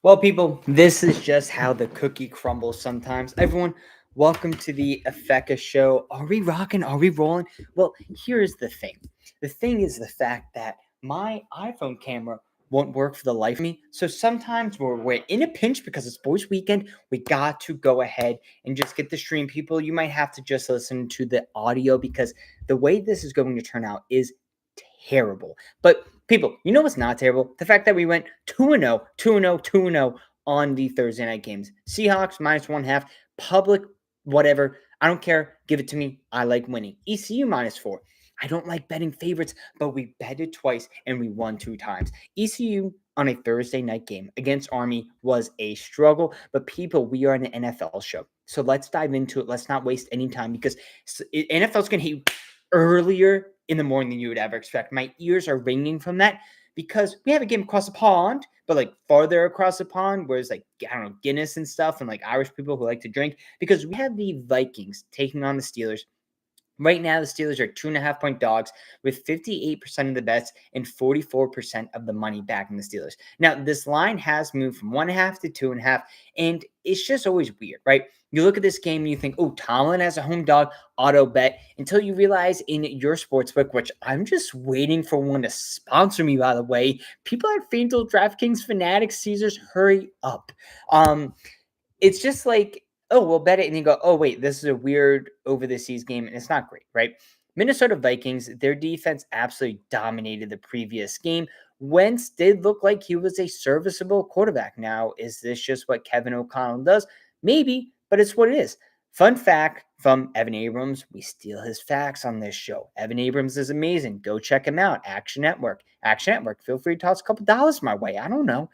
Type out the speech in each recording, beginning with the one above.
Well, people, this is just how the cookie crumbles sometimes. Everyone, welcome to the Affaka Show. Are we rocking? Are we rolling? Well, here's the thing. The thing is the fact that my iPhone camera won't work for the life of me. So sometimes we're in a pinch because it's boys' weekend. We got to go ahead and just get the stream. People, you might have to just listen to the audio because the way this is going to turn out is terrible. But people, you know what's not terrible? The fact that we went 2-0, 2-0, 2-0 on the Thursday night games. Seahawks -1/2, public, whatever. I don't care. Give it to me. I like winning. ECU -4. I don't like betting favorites, but we betted twice and we won 2 times. ECU on a Thursday night game against Army was a struggle, but people, we are an NFL show. So let's dive into it. Let's not waste any time because NFL's going to hit you earlier in the morning than you would ever expect. My ears are ringing from that because we have a game across the pond, but like farther across the pond, where it's like, I don't know, Guinness and stuff, and like Irish people who like to drink, because we have the Vikings taking on the Steelers. Right now, the Steelers are 2.5-point dogs with 58% of the bets and 44% of the money back in the Steelers. Now, this line has moved from 1.5 to 2.5, and it's just always weird, right? You look at this game and you think, oh, Tomlin has a home dog auto bet, until you realize in your sportsbook, which I'm just waiting for one to sponsor me, by the way, people at FanDuel, DraftKings, Fanatics, Caesars, hurry up. It's just like, oh, we'll bet it. And you go, oh, wait, this is a weird over the seas game. And it's not great, right? Minnesota Vikings, their defense absolutely dominated the previous game. Wentz did look like he was a serviceable quarterback. Now, is this just what Kevin O'Connell does? Maybe, but it's what it is. Fun fact from Evan Abrams. We steal his facts on this show. Evan Abrams is amazing. Go check him out. Action Network. Action Network. Feel free to toss a couple dollars my way. I don't know.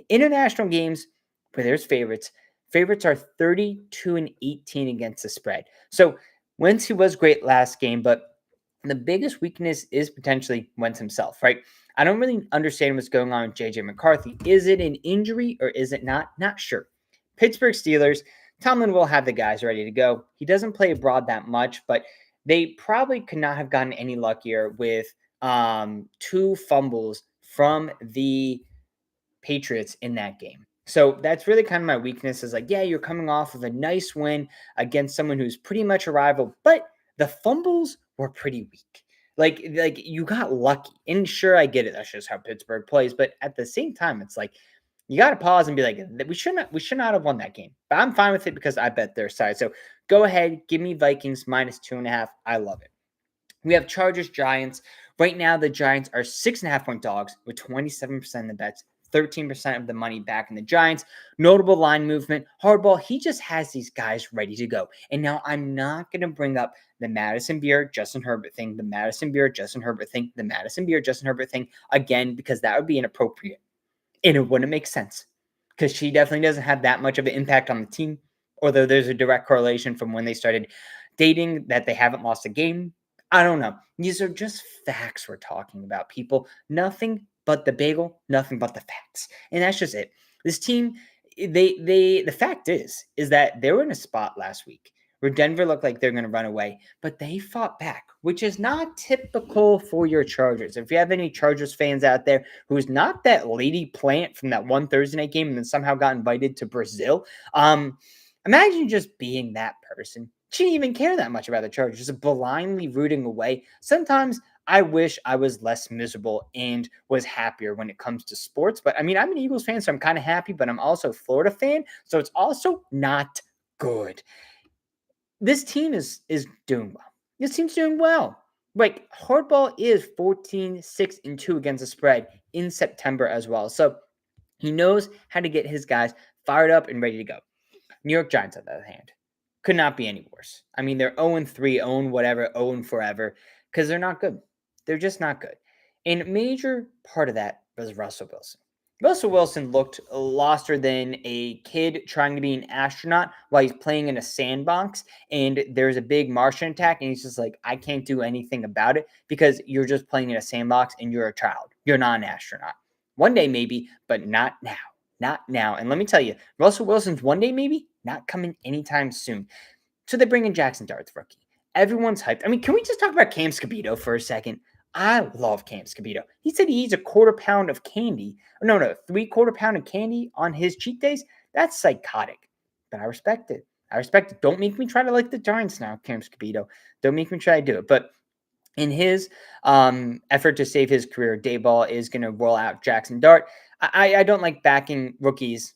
International games where there's favorites. Favorites are 32-18 against the spread. So Wentz, he was great last game, but the biggest weakness is potentially Wentz himself, right? I don't really understand what's going on with JJ McCarthy. Is it an injury or is it not? Not sure. Pittsburgh Steelers, Tomlin will have the guys ready to go. He doesn't play abroad that much, but they probably could not have gotten any luckier with 2 fumbles from the Patriots in that game. So that's really kind of my weakness is like, yeah, you're coming off of a nice win against someone who's pretty much a rival, but the fumbles were pretty weak. Like you got lucky. And sure, I get it. That's just how Pittsburgh plays. But at the same time, it's like you got to pause and be like, we should not have won that game. But I'm fine with it because I bet their side. So go ahead, give me Vikings -2.5. I love it. We have Chargers Giants. Right now, the Giants are 6.5-point dogs with 27% of the bets, 13% of the money back in the Giants. Notable line movement. Hardball, he just has these guys ready to go. And now I'm not going to bring up the Madison Beer, Justin Herbert thing, the Madison Beer, Justin Herbert thing, the Madison Beer, Justin Herbert thing again, because that would be inappropriate. And it wouldn't make sense because she definitely doesn't have that much of an impact on the team, although there's a direct correlation from when they started dating that they haven't lost a game. I don't know. These are just facts we're talking about, people. Nothing but the bagel, nothing but the facts. And that's just it. This team, the fact is that they were in a spot last week where Denver looked like they're going to run away, but they fought back, which is not typical for your Chargers. If you have any Chargers fans out there who's not that lady plant from that one Thursday night game and then somehow got invited to Brazil, imagine just being that person. She didn't even care that much about the Chargers, just blindly rooting away. Sometimes I wish I was less miserable and was happier when it comes to sports. But I mean, I'm an Eagles fan, so I'm kind of happy, but I'm also a Florida fan, so it's also not good. This team is doing well. This team's doing well. Like, Hardball is 14-6-2 against the spread in September as well. So he knows how to get his guys fired up and ready to go. New York Giants, on the other hand, could not be any worse. I mean, they're 0-3, 0 whatever, 0 forever, because they're not good. They're just not good. And a major part of that was Russell Wilson. Russell Wilson looked loster than a kid trying to be an astronaut while he's playing in a sandbox, and there's a big Martian attack, and he's just like, I can't do anything about it because you're just playing in a sandbox and you're a child. You're not an astronaut. One day maybe, but not now. Not now. And let me tell you, Russell Wilson's one day maybe not coming anytime soon. So they bring in Jackson Dart's rookie. Everyone's hyped. I mean, can we just talk about Cam Scabito for a second? I love Cam Scabito. He said he eats a quarter pound of candy. No, 3/4 pound of candy on his cheat days. That's psychotic. But I respect it. I respect it. Don't make me try to like the Giants now, Cam Scabito. Don't make me try to do it. But in his effort to save his career, Dayball is going to roll out Jackson Dart. I don't like backing rookies.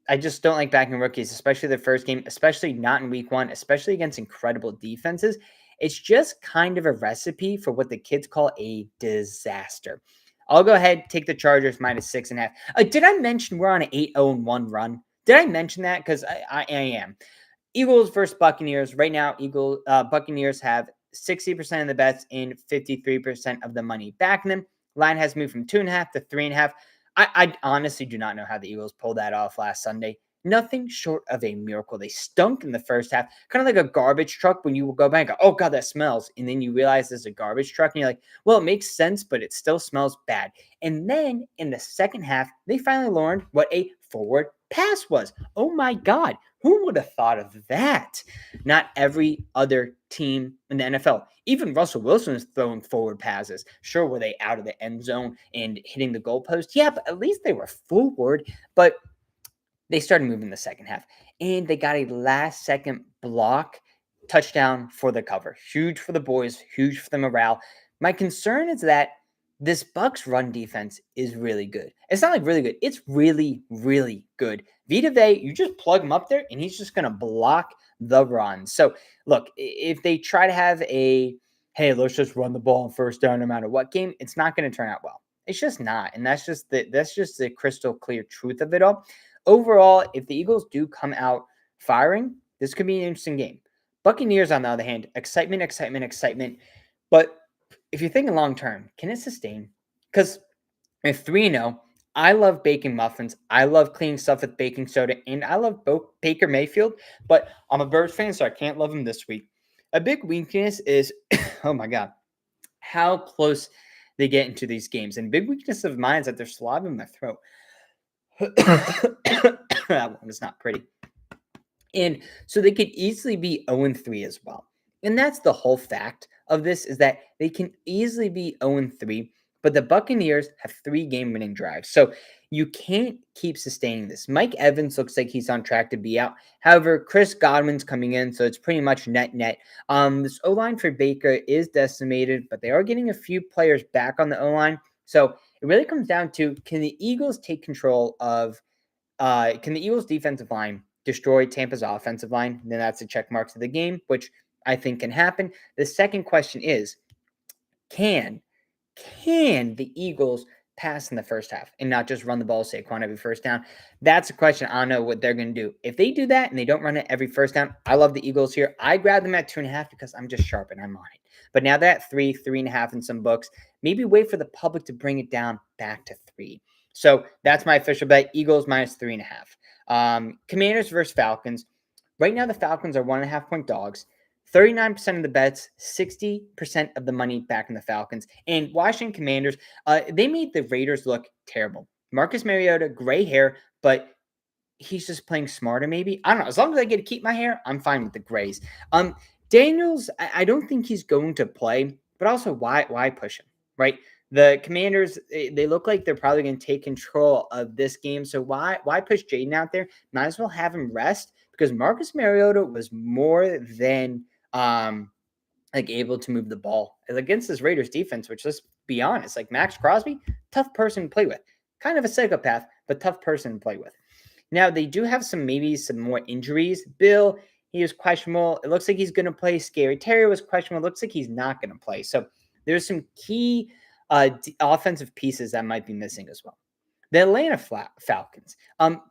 I just don't like backing rookies, especially the first game, especially not in week one, especially against incredible defenses. It's just kind of a recipe for what the kids call a disaster. I'll go ahead, take the Chargers -6.5. Did I mention we're on an 8-0-1 run? Did I mention that? Because I am. Eagles versus Buccaneers. Right now, Buccaneers have 60% of the bets and 53% of the money backing them. Line has moved from 2.5 to 3.5. I honestly do not know how the Eagles pulled that off last Sunday. Nothing short of a miracle. They stunk in the first half, kind of like a garbage truck when you go back and go, oh, God, that smells. And then you realize there's a garbage truck and you're like, well, it makes sense, but it still smells bad. And then in the second half, they finally learned what a forward pass was. Oh, my God. Who would have thought of that? Not every other team in the NFL. Even Russell Wilson is throwing forward passes. Sure, were they out of the end zone and hitting the goalpost? Yeah, but at least they were forward. But they started moving the second half, and they got a last-second block touchdown for the cover. Huge for the boys, huge for the morale. My concern is that this Bucs run defense is really good. It's not like really good. It's really, really good. Vita Vea, you just plug him up there, and he's just going to block the run. So, look, if they try to have a, hey, let's just run the ball on first down no matter what game, it's not going to turn out well. It's just not, and that's just the crystal clear truth of it all. Overall, if the Eagles do come out firing, this could be an interesting game. Buccaneers, on the other hand, excitement. But if you're thinking long term, can it sustain? Because if 3-0, I love baking muffins. I love cleaning stuff with baking soda, and I love Baker Mayfield. But I'm a Birds fan, so I can't love him this week. A big weakness is, oh my God, how close they get into these games. And big weakness of mine is that they're slobbing in my throat. That one is not pretty. And so they could easily be 0-3 as well. And that's the whole fact of this, is that they can easily be 0-3, but the Buccaneers have 3 game-winning drives. So you can't keep sustaining this. Mike Evans looks like he's on track to be out. However, Chris Godwin's coming in, so it's pretty much net-net. This O-line for Baker is decimated, but they are getting a few players back on the O-line. So it really comes down to, can the Eagles take control of can the Eagles' defensive line destroy Tampa's offensive line? Then that's a check mark to the game, which I think can happen. The second question is, can the Eagles pass in the first half and not just run the ball, Saquon, every first down? That's a question. I don't know what they're going to do. If they do that and they don't run it every first down, I love the Eagles here. I grab them at 2.5 because I'm just sharp and I'm on it. But now they're at 3.5 in some books. Maybe wait for the public to bring it down back to 3. So that's my official bet. Eagles -3.5. Commanders versus Falcons. Right now, the Falcons are 1.5-point dogs. 39% of the bets, 60% of the money back in the Falcons. And Washington Commanders, they made the Raiders look terrible. Marcus Mariota, gray hair, but he's just playing smarter maybe. I don't know. As long as I get to keep my hair, I'm fine with the grays. Daniels, I don't think he's going to play, but also why push him, right? The Commanders, they look like they're probably going to take control of this game. So why push Jaden out there? Might as well have him rest, because Marcus Mariota was more than able to move the ball against this Raiders defense, which, let's be honest, like Max Crosby, tough person to play with. Kind of a psychopath, but tough person to play with. Now, they do have some more injuries. Bill, he was questionable. It looks like he's going to play. Scary Terry was questionable. It looks like he's not going to play. So there's some key offensive pieces that might be missing as well. The Atlanta Falcons,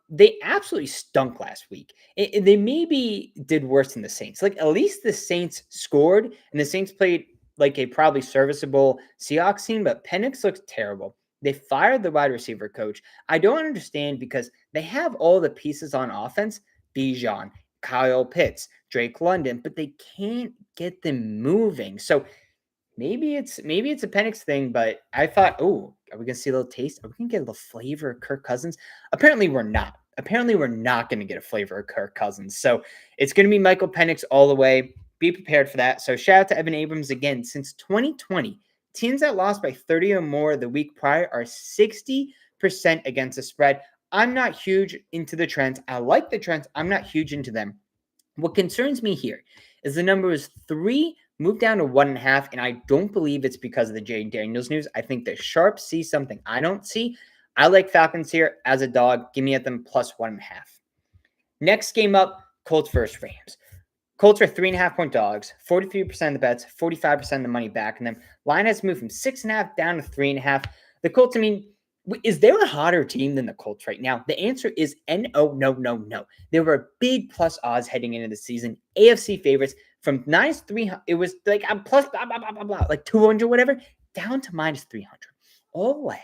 they absolutely stunk last week. They maybe did worse than the Saints. Like, at least the Saints scored, and the Saints played like a probably serviceable Seahawks team, but Penix looks terrible. They fired the wide receiver coach. I don't understand, because they have all the pieces on offense, Bijan, Kyle Pitts, Drake London, but they can't get them moving. So maybe it's a Penix thing, but I thought, oh, are we going to see a little taste? Are we going to get a little flavor of Kirk Cousins? Apparently we're not. Apparently we're not going to get a flavor of Kirk Cousins. So it's going to be Michael Penix all the way. Be prepared for that. So shout out to Evan Abrams again. Since 2020, Teams that lost by 30 or more the week prior are 60% against the spread. I'm not huge into the trends. I like the trends. I'm not huge into them. What concerns me here is the number is 3, moved down to 1.5, and I don't believe it's because of the Jay Daniels news. I think the Sharps see something I don't see. I like Falcons here as a dog. Give me at them plus 1.5. Next game up, Colts versus Rams. Colts are 3.5-point dogs, 43% of the bets, 45% of the money back in them. Line has moved from 6.5 down to 3.5. The Colts, I mean, is there a hotter team than the Colts right now? The answer is no, no, no, no. There were big plus odds heading into the season. AFC favorites from -300, it was like a plus blah, blah, blah, blah, blah, like 200, whatever, down to -300. All led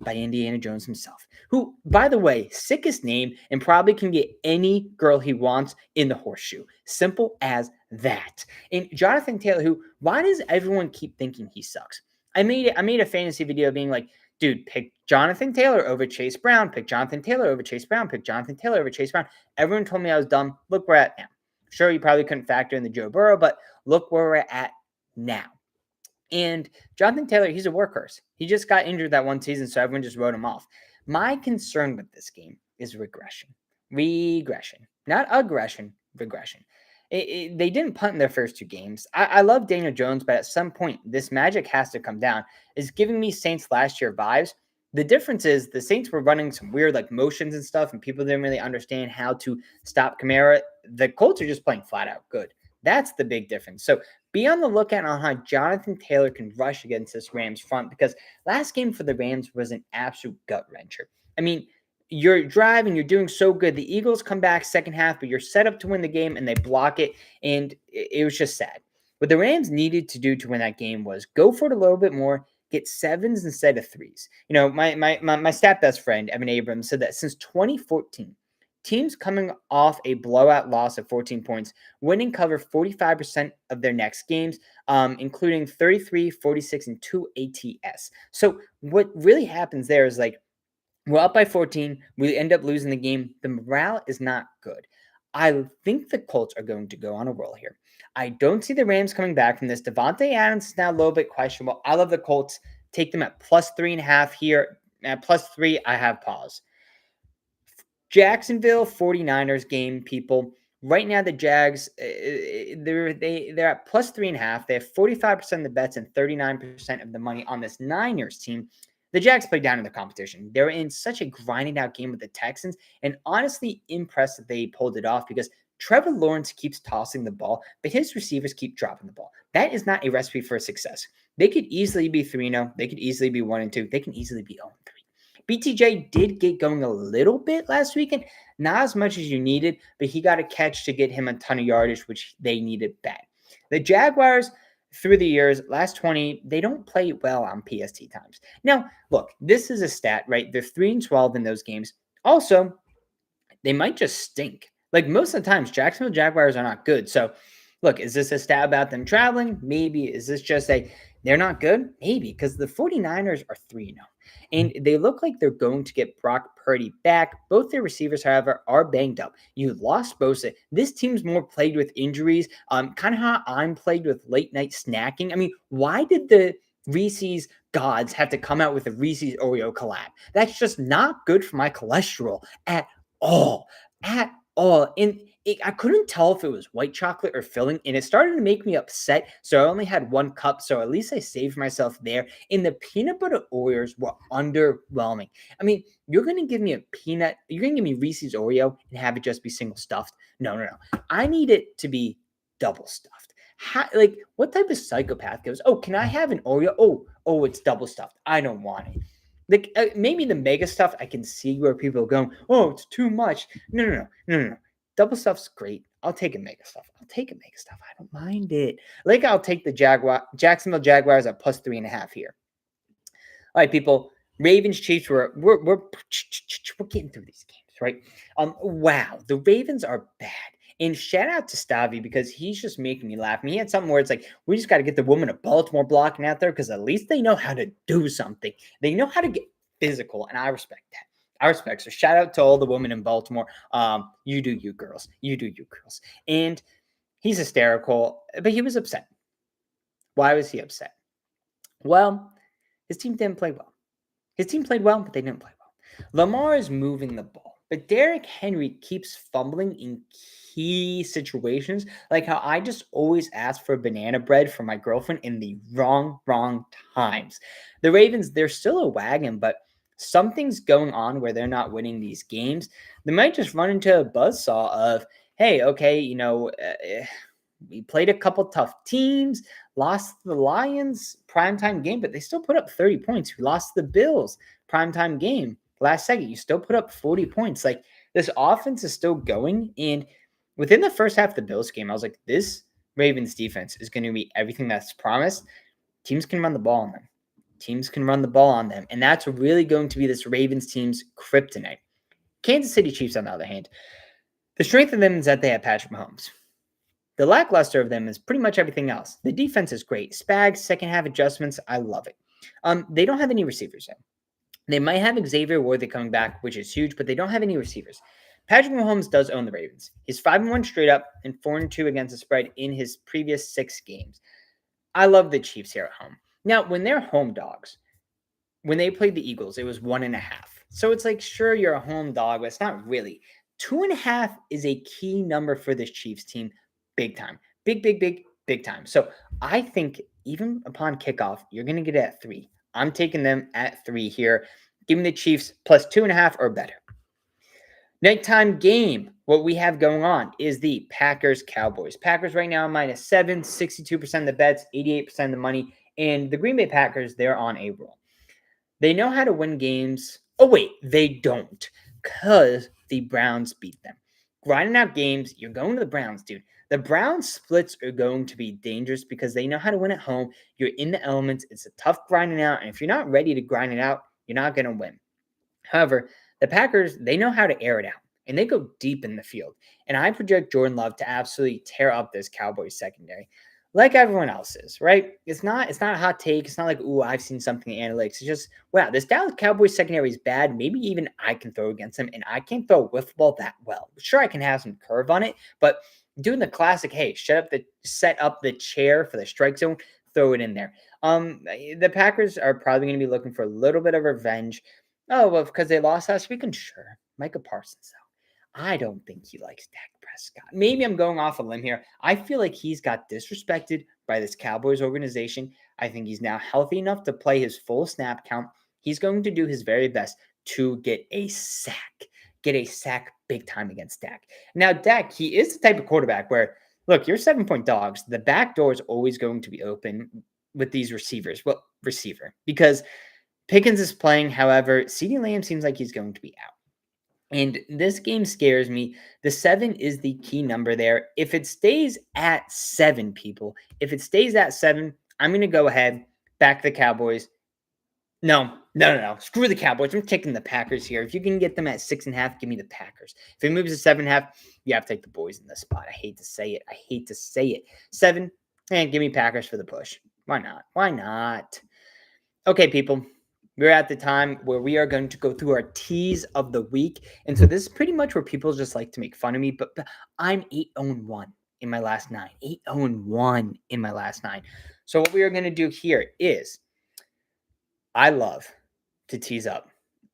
by Indiana Jones himself, who, by the way, sickest name and probably can get any girl he wants in the horseshoe. Simple as that. And Jonathan Taylor, who, why does everyone keep thinking he sucks? I made a fantasy video being like, dude, pick Jonathan Taylor over Chase Brown, pick Jonathan Taylor over Chase Brown, pick Jonathan Taylor over Chase Brown. Everyone told me I was dumb. Look where we're at now. Sure, you probably couldn't factor in the Joe Burrow, but look where we're at now. And Jonathan Taylor, he's a workhorse. He just got injured that one season, so everyone just wrote him off. My concern with this game is regression. Regression. Not aggression, regression. They didn't punt in their first 2 games. I love Daniel Jones, but at some point, this magic has to come down. It's giving me Saints last year vibes. The difference is the Saints were running some weird like motions and stuff, and people didn't really understand how to stop Kamara. The Colts are just playing flat out good. That's the big difference. So be on the lookout on how Jonathan Taylor can rush against this Rams front, because last game for the Rams was an absolute gut wrencher. I mean, you're driving, you're doing so good. The Eagles come back second half, but you're set up to win the game and they block it, and it was just sad. What the Rams needed to do to win that game was go for it a little bit more, get 7s instead of 3s. You know, my stat best friend, Evan Abrams, said that since 2014, teams coming off a blowout loss of 14 points, winning cover 45% of their next games, including 33, 46, and 2 ATS. So what really happens there is like, we're up by 14. We end up losing the game. The morale is not good. I think the Colts are going to go on a roll here. I don't see the Rams coming back from this. Devontae Adams is now a little bit questionable. I love the Colts. Take them at plus 3.5 here. At plus 3, I have pause. Jacksonville 49ers game, people. Right now, the Jags, they're at plus 3.5. They have 45% of the bets and 39% of the money on this Niners team. The Jags played down in the competition. They're in such a grinding out game with the Texans, and honestly impressed that they pulled it off, because Trevor Lawrence keeps tossing the ball, but his receivers keep dropping the ball. That is not a recipe for success. They could easily be 3-0. They could easily be 1-2. They can easily be 0-3. BTJ did get going a little bit last weekend, not as much as you needed, but he got a catch to get him a ton of yardage, which they needed bad. The Jaguars, through the years, last 20, they don't play well on PST times. Now, look, this is a stat, right? They're 3-12 in those games. Also, they might just stink. Like most of the times, Jacksonville Jaguars are not good. So, look, is this a stat about them traveling? Maybe. Is this just a they're not good? Maybe, because the 49ers are 3-0. And they look like they're going to get Brock Purdy back. Both their receivers, however, are banged up. You lost Bosa. This team's more plagued with injuries, kind of how I'm plagued with late night snacking. I mean, why did the Reese's gods have to come out with a Reese's Oreo collab? That's just not good for my cholesterol at all. At all. And I couldn't tell if it was white chocolate or filling, and it started to make me upset. So I only had 1 cup, so at least I saved myself there. And the peanut butter Oreos were underwhelming. I mean, you're going to give me you're going to give me Reese's Oreo and have it just be single stuffed? No. I need it to be double stuffed. What type of psychopath goes, oh, can I have an Oreo? Oh, it's double stuffed. I don't want it. Like maybe the mega stuff, I can see where people are going, oh, it's too much. No. Double stuff's great. I'll take a mega stuff. I don't mind it. Like I'll take the Jacksonville Jaguars at plus 3.5 here. All right, people. Ravens Chiefs. We're getting through these games, right? Wow, the Ravens are bad. And shout out to Stavi, because he's just making me laugh. And he had something where it's like, we just got to get the women of Baltimore blocking out there, because at least they know how to do something. They know how to get physical, and I respect that. So shout out to all the women in Baltimore. You do you, girls. You do you, girls. And he's hysterical, but he was upset. Why was he upset? Well, his team didn't play well. His team played well, but they didn't play well. Lamar is moving the ball, but Derrick Henry keeps fumbling in key situations, like how I just always ask for banana bread for my girlfriend in the wrong times. The Ravens, they're still a wagon, but something's going on where they're not winning these games. They might just run into a buzzsaw of, hey, okay, we played a couple tough teams, lost the Lions primetime game, but they still put up 30 points. We lost the Bills primetime game last second. You still put up 40 points. Like, this offense is still going. And within the first half of the Bills game, I was like, this Ravens defense is going to be everything that's promised. Teams can run the ball on them. Teams can run the ball on them. And that's really going to be this Ravens team's kryptonite. Kansas City Chiefs, on the other hand, the strength of them is that they have Patrick Mahomes. The lackluster of them is pretty much everything else. The defense is great. Spags, second half adjustments, I love it. They don't have any receivers yet. They might have Xavier Worthy coming back, which is huge, but they don't have any receivers. Patrick Mahomes does own the Ravens. He's 5-1 straight up and 4-2 against the spread in his previous 6 games. I love the Chiefs here at home. Now, when they're home dogs, when they played the Eagles, it was 1.5. So it's like, sure, you're a home dog, but it's not really. 2.5 is a key number for this Chiefs team. Big time. Big time. So I think even upon kickoff, you're going to get it at 3. I'm taking them at 3 here. Give me the Chiefs plus 2.5 or better. Nighttime game. What we have going on is the Packers-Cowboys. Packers right now -7, 62% of the bets, 88% of the money. And the Green Bay Packers, they're on a roll. They know how to win games. Oh, wait, they don't, because the Browns beat them. Grinding out games, you're going to the Browns, dude. The Browns splits are going to be dangerous because they know how to win at home. You're in the elements. It's a tough grinding out. And if you're not ready to grind it out, you're not going to win. However, the Packers, they know how to air it out, and they go deep in the field. And I project Jordan Love to absolutely tear up this Cowboys secondary, like everyone else is, right? It's not a hot take. It's not like, ooh, I've seen something in analytics. It's just, wow, this Dallas Cowboys secondary is bad. Maybe even I can throw against them, and I can't throw a wiffle ball that well. Sure, I can have some curve on it, but doing the classic, hey, set up the chair for the strike zone, throw it in there. The Packers are probably going to be looking for a little bit of revenge. Oh, well, because they lost last weekend? Sure. Micah Parsons, though. I don't think he likes Dak Prescott. Maybe I'm going off a limb here. I feel like he's got disrespected by this Cowboys organization. I think he's now healthy enough to play his full snap count. He's going to do his very best to get a sack. Get a sack big time against Dak. Now, Dak, he is the type of quarterback where, look, you're 7-point dogs. The back door is always going to be open with these receivers. Well, receiver. Because Pickens is playing, however, CeeDee Lamb seems like he's going to be out. And this game scares me. The 7 is the key number there. If it stays at 7, people, if it stays at 7, I'm going to go ahead, back the Cowboys. No. Screw the Cowboys. I'm taking the Packers here. If you can get them at 6.5, give me the Packers. If it moves to 7.5, you have to take the boys in this spot. I hate to say it. 7, and give me Packers for the push. Why not? Okay, people. We're at the time where we are going to go through our teas of the week. And so this is pretty much where people just like to make fun of me. But I'm 8-1 in my last 9. 8-1 in my last 9. So what we are going to do here is I love to tease up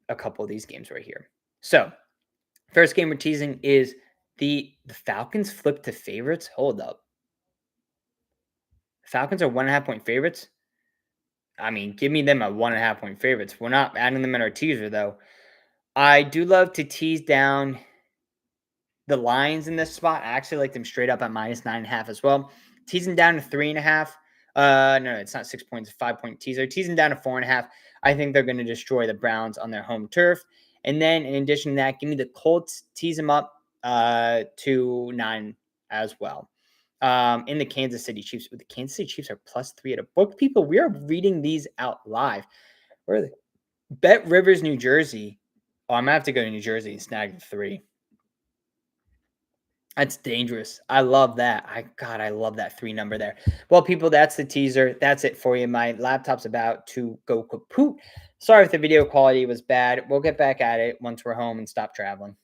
a couple of these games right here. So first game we're teasing is the Falcons flip to favorites. Hold up. Falcons are 1.5-point favorites. I mean, give me them at 1.5-point favorites. We're not adding them in our teaser, though. I do love to tease down the lines in this spot. I actually like them straight up at -9.5 as well. Teasing down to 3.5. No, it's not 6 points, 5-point teaser. Teasing down to 4.5. I think they're going to destroy the Browns on their home turf. And then in addition to that, give me the Colts, tease them up to 9 as well. In the Kansas City Chiefs. The Kansas City Chiefs are +3 at a book. People, we are reading these out live. Where are they? Bet Rivers, New Jersey. Oh, I'm going to have to go to New Jersey and snag the 3. That's dangerous. I love that. I love that 3 number there. Well, people, that's the teaser. That's it for you. My laptop's about to go kaput. Sorry if the video quality was bad. We'll get back at it once we're home and stop traveling.